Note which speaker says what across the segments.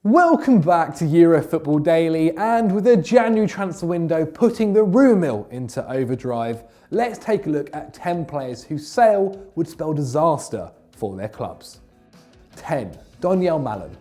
Speaker 1: Welcome back to Euro Football Daily, and with the January transfer window putting the rumour mill into overdrive, let's take a look at 10 players whose sale would spell disaster for their clubs. 10. Donyell Malen.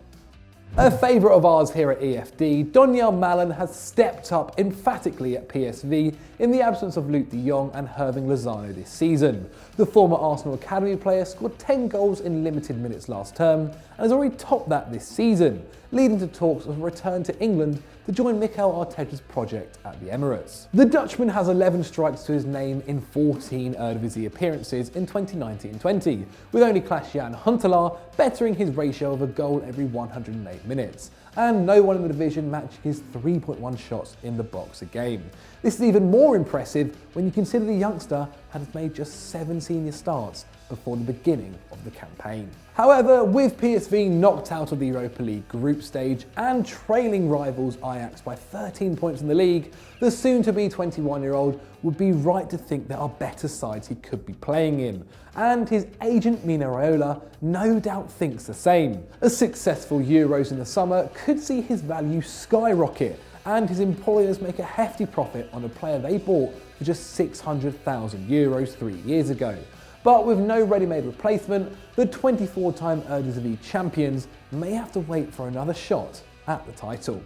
Speaker 1: A favourite of ours here at EFD, Donyell Malen has stepped up emphatically at PSV in the absence of Luke de Jong and Hirving Lozano this season. The former Arsenal Academy player scored 10 goals in limited minutes last term and has already topped that this season, leading to talks of a return to England to join Mikel Arteta's project at the Emirates. The Dutchman has 11 strikes to his name in 14 Eredivisie appearances in 2019-20, with only Klaas-Jan Huntelaar bettering his ratio of a goal every 108 minutes, and no one in the division matching his 3.1 shots in the box a game. This is even more impressive when you consider the youngster had made just 7 senior starts before the beginning of the campaign. However, with PSV knocked out of the Europa League group stage and trailing rivals Ajax by 13 points in the league, the soon-to-be 21-year-old would be right to think there are better sides he could be playing in, and his agent Mino Raiola no doubt thinks the same. A successful Euros in the summer could see his value skyrocket, and his employers make a hefty profit on a player they bought for just €600,000 3 years ago. But with no ready-made replacement, the 24-time Eredivisie champions may have to wait for another shot at the title.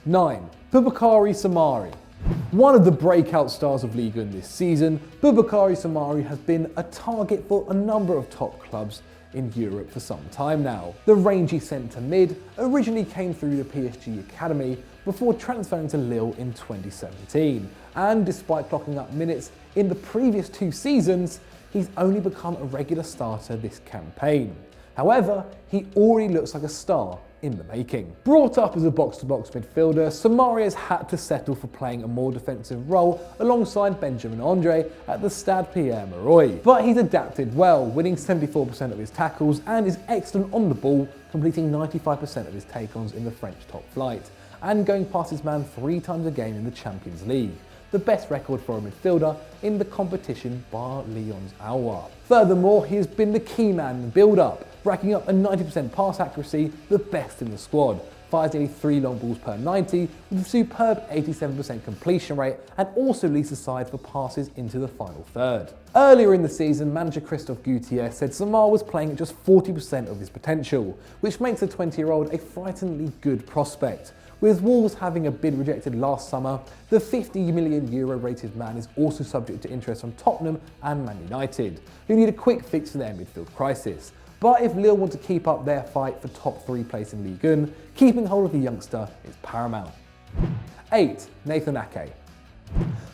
Speaker 1: 9. Boubakary Soumaré. One of the breakout stars of Ligue 1 this season, Boubakary Soumaré has been a target for a number of top clubs in Europe for some time now. The rangy centre mid originally came through the PSG Academy before transferring to Lille in 2017, and despite clocking up minutes in the previous 2 seasons, he's only become a regular starter this campaign. However, he already looks like a star in the making. Brought up as a box-to-box midfielder, Soumaré has had to settle for playing a more defensive role alongside Benjamin Andre at the Stade Pierre-Emerick. But he's adapted well, winning 74% of his tackles and is excellent on the ball, completing 95% of his take-ons in the French top flight, and going past his man 3 times a game in the Champions League, the best record for a midfielder in the competition bar Lyon's Aouar. Furthermore, he has been the key man in the build-up, racking up a 90% pass accuracy, the best in the squad, fires nearly 3 long balls per 90 with a superb 87% completion rate, and also leads the side for passes into the final third. Earlier in the season, manager Christophe Gutier said Soumaré was playing at just 40% of his potential, which makes the 20-year-old a frighteningly good prospect. With Wolves having a bid rejected last summer, the €50 million rated man is also subject to interest from Tottenham and Man United, who need a quick fix for their midfield crisis. But if Lille want to keep up their fight for top 3 place in Ligue 1, keeping hold of the youngster is paramount. 8. Nathan Ake.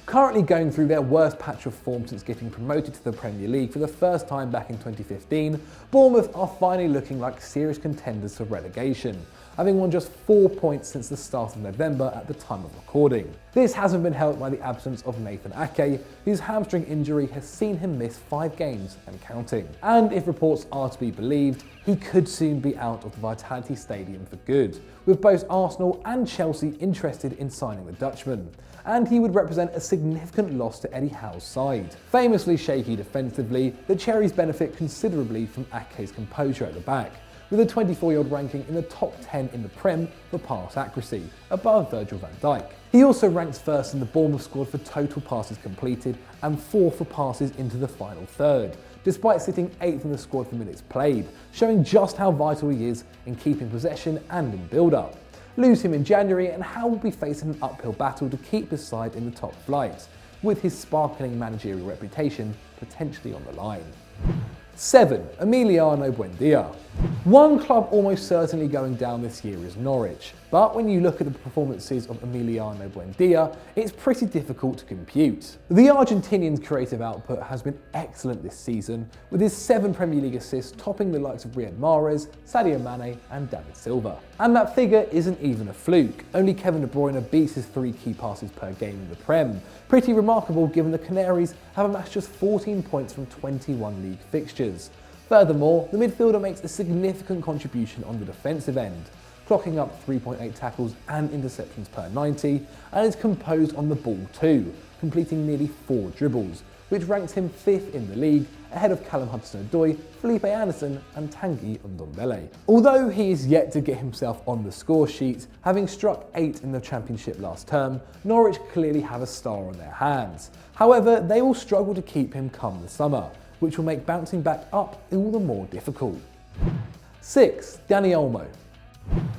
Speaker 1: Currently going through their worst patch of form since getting promoted to the Premier League for the first time back in 2015, Bournemouth are finally looking like serious contenders for relegation, having won just 4 points since the start of November at the time of recording. This hasn't been helped by the absence of Nathan Ake, whose hamstring injury has seen him miss 5 games and counting. And if reports are to be believed, he could soon be out of the Vitality Stadium for good, with both Arsenal and Chelsea interested in signing the Dutchman, and he would represent a significant loss to Eddie Howe's side. Famously shaky defensively, the Cherries benefit considerably from Ake's composure at the back, with a 24-year-old ranking in the top 10 in the Prem for pass accuracy, above Virgil van Dijk. He also ranks first in the Bournemouth squad for total passes completed and 4th for passes into the final third, despite sitting 8th in the squad for minutes played, showing just how vital he is in keeping possession and in build-up. Lose him in January and Howe will be facing an uphill battle to keep his side in the top flight, with his sparkling managerial reputation potentially on the line. 7. Emiliano Buendia. One club almost certainly going down this year is Norwich, but when you look at the performances of Emiliano Buendia, it's pretty difficult to compute. The Argentinian's creative output has been excellent this season, with his 7 Premier League assists topping the likes of Riyad Mahrez, Sadio Mane and David Silva. And that figure isn't even a fluke, only Kevin De Bruyne beats his 3 key passes per game in the Prem. Pretty remarkable given the Canaries have amassed just 14 points from 21 league fixtures. Furthermore, the midfielder makes a significant contribution on the defensive end, clocking up 3.8 tackles and interceptions per 90, and is composed on the ball too, completing nearly 4 dribbles, which ranks him 5th in the league, ahead of Callum Hudson-Odoi, Felipe Anderson and Tanguy Ndombele. Although he is yet to get himself on the score sheet, having struck 8 in the Championship last term, Norwich clearly have a star on their hands. However, they will struggle to keep him come the summer, which will make bouncing back up all the more difficult. 6. Dani Olmo.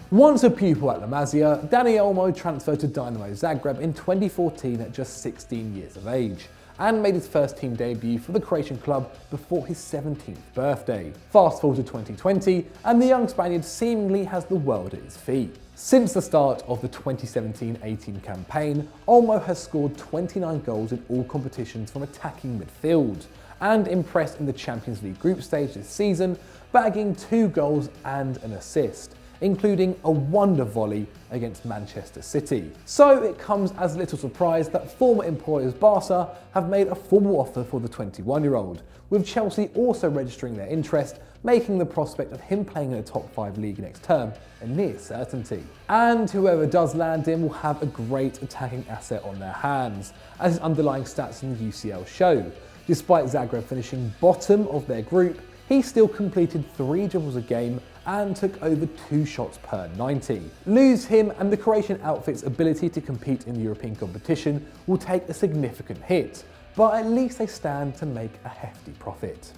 Speaker 1: Once a pupil at La Masia, Dani Olmo transferred to Dynamo Zagreb in 2014 at just 16 years of age, and made his first team debut for the Croatian club before his 17th birthday. Fast forward to 2020, and the young Spaniard seemingly has the world at his feet. Since the start of the 2017-18 campaign, Olmo has scored 29 goals in all competitions from attacking midfield, and impressed in the Champions League group stage this season, bagging 2 goals and an assist, including a wonder volley against Manchester City. So it comes as little surprise that former employers Barca have made a formal offer for the 21-year-old, with Chelsea also registering their interest, making the prospect of him playing in a top 5 league next term a near certainty. And whoever does land him will have a great attacking asset on their hands, as his underlying stats in the UCL show. Despite Zagreb finishing bottom of their group, he still completed 3 dribbles a game and took over 2 shots per 90. Lose him and the Croatian outfit's ability to compete in European competition will take a significant hit, but at least they stand to make a hefty profit.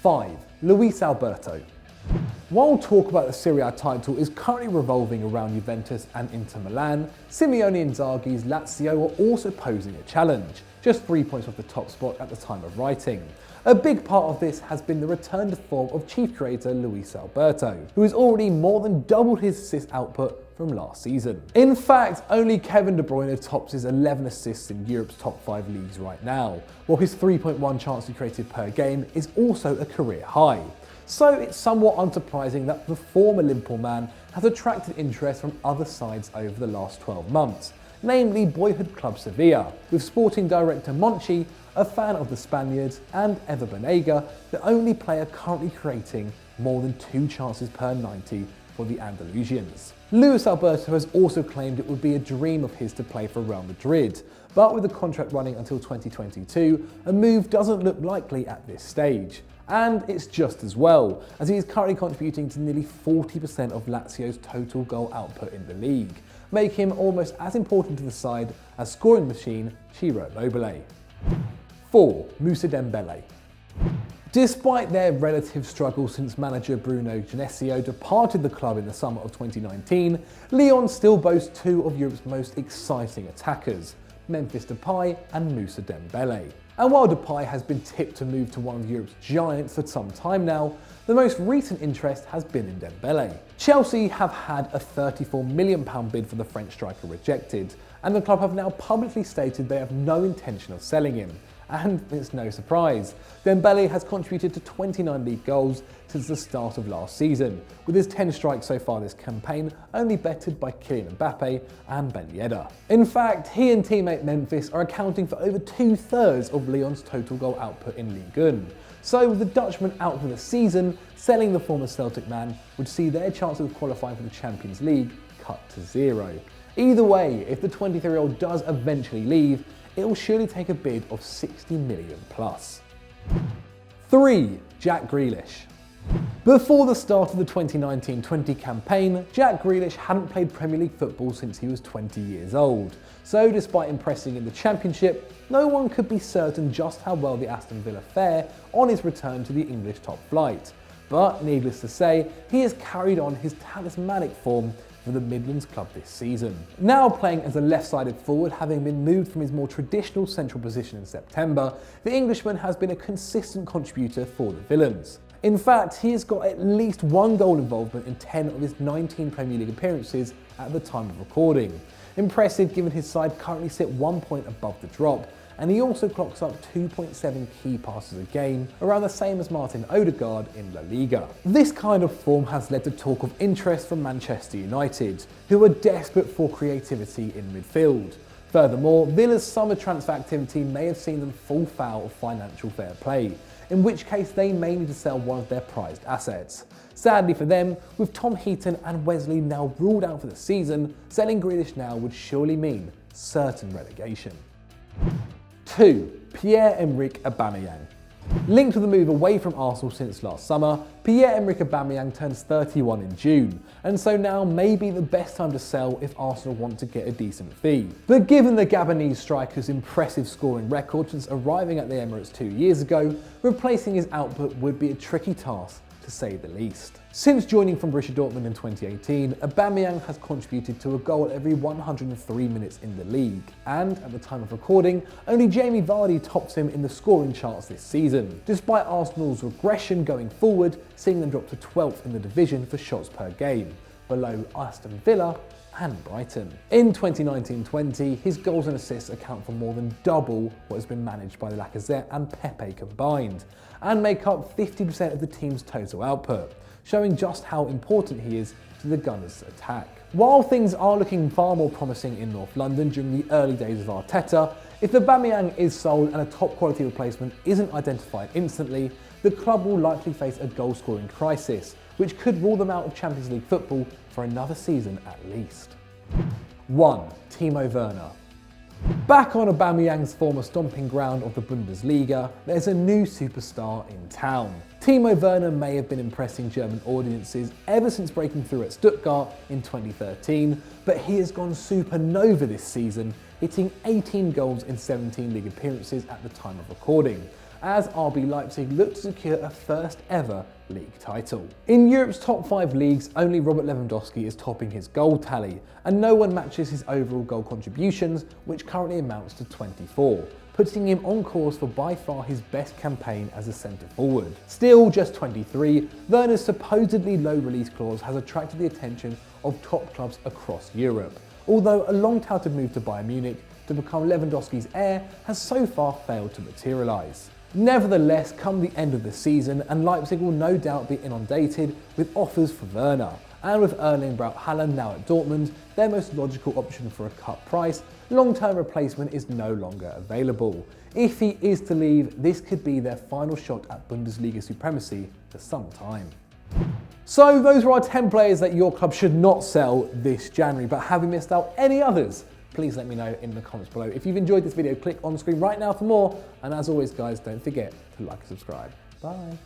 Speaker 1: 5. Luis Alberto. While talk about the Serie A title is currently revolving around Juventus and Inter Milan, Simeone Inzaghi's Lazio are also posing a challenge, just 3 points off the top spot at the time of writing. A big part of this has been the return to form of chief creator Luis Alberto, who has already more than doubled his assist output from last season. In fact, only Kevin De Bruyne tops his 11 assists in Europe's top 5 leagues right now, while his 3.1 chances created per game is also a career high. So it's somewhat unsurprising that the former Liverpool man has attracted interest from other sides over the last 12 months, namely boyhood club Sevilla, with sporting director Monchi a fan of the Spaniards, and Ever Banega, the only player currently creating more than 2 chances per 90 for the Andalusians. Luis Alberto has also claimed it would be a dream of his to play for Real Madrid, but with the contract running until 2022, a move doesn't look likely at this stage. And it's just as well, as he is currently contributing to nearly 40% of Lazio's total goal output in the league, making him almost as important to the side as scoring machine Ciro Immobile. 4. Moussa Dembélé. Despite their relative struggle since manager Bruno Genesio departed the club in the summer of 2019, Lyon still boasts 2 of Europe's most exciting attackers, Memphis Depay and Moussa Dembélé. And while Depay has been tipped to move to one of Europe's giants for some time now, the most recent interest has been in Dembélé. Chelsea have had a £34 million bid for the French striker rejected, and the club have now publicly stated they have no intention of selling him. And it's no surprise, Dembélé has contributed to 29 league goals since the start of last season, with his 10 strikes so far this campaign only bettered by Kylian Mbappe and Ben Yedder. In fact, he and teammate Memphis are accounting for over 2/3 of Lyon's total goal output in Ligue 1. So with the Dutchman out for the season, selling the former Celtic man would see their chances of qualifying for the Champions League cut to 0. Either way, if the 23-year-old does eventually leave, it will surely take a bid of 60 million plus. 3. Jack Grealish. Before the start of the 2019-20 campaign, Jack Grealish hadn't played Premier League football since he was 20 years old. So despite impressing in the Championship, no one could be certain just how well the Aston Villa fare on his return to the English top flight. But needless to say, he has carried on his talismanic form for the Midlands club this season. Now playing as a left-sided forward, having been moved from his more traditional central position in September, the Englishman has been a consistent contributor for the Villains. In fact, he has got at least 1 goal involvement in 10 of his 19 Premier League appearances at the time of recording. Impressive given his side currently sit 1 point above the drop, and he also clocks up 2.7 key passes a game, around the same as Martin Odegaard in La Liga. This kind of form has led to talk of interest from Manchester United, who are desperate for creativity in midfield. Furthermore, Villa's summer transfer activity may have seen them fall foul of financial fair play, in which case they may need to sell one of their prized assets. Sadly for them, with Tom Heaton and Wesley now ruled out for the season, selling Grealish now would surely mean certain relegation. 2. Pierre-Emerick Aubameyang. Linked with a move away from Arsenal since last summer, Pierre-Emerick Aubameyang turns 31 in June, and so now may be the best time to sell if Arsenal want to get a decent fee. But given the Gabonese striker's impressive scoring record since arriving at the Emirates 2 years ago, replacing his output would be a tricky task, to say the least. Since joining from Borussia Dortmund in 2018, Aubameyang has contributed to a goal every 103 minutes in the league, and at the time of recording, only Jamie Vardy tops him in the scoring charts this season, despite Arsenal's regression going forward, seeing them drop to 12th in the division for shots per game, below Aston Villa and Brighton. In 2019-20, his goals and assists account for more than double what has been managed by Lacazette and Pepe combined, and make up 50% of the team's total output, showing just how important he is to the Gunners' attack. While things are looking far more promising in North London during the early days of Arteta, if Aubameyang is sold and a top quality replacement isn't identified instantly, the club will likely face a goal-scoring crisis, which could rule them out of Champions League football for another season at least. 1. Timo Werner. Back on Aubameyang's former stomping ground of the Bundesliga, there's a new superstar in town. Timo Werner may have been impressing German audiences ever since breaking through at Stuttgart in 2013, but he has gone supernova this season, hitting 18 goals in 17 league appearances at the time of recording, as RB Leipzig look to secure a first ever league title. In Europe's top 5 leagues, only Robert Lewandowski is topping his goal tally, and no one matches his overall goal contributions, which currently amounts to 24, putting him on course for by far his best campaign as a centre forward. Still just 23, Werner's supposedly low release clause has attracted the attention of top clubs across Europe, although a long-touted move to Bayern Munich to become Lewandowski's heir has so far failed to materialise. Nevertheless, come the end of the season, and Leipzig will no doubt be inundated with offers for Werner, and with Erling Braut Haaland now at Dortmund, their most logical option for a cut price, long-term replacement is no longer available. If he is to leave, this could be their final shot at Bundesliga supremacy for some time. So those are our 10 players that your club should not sell this January, but have you missed out any others? Please let me know in the comments below. If you've enjoyed this video, click on screen right now for more. And as always, guys, don't forget to like and subscribe. Bye.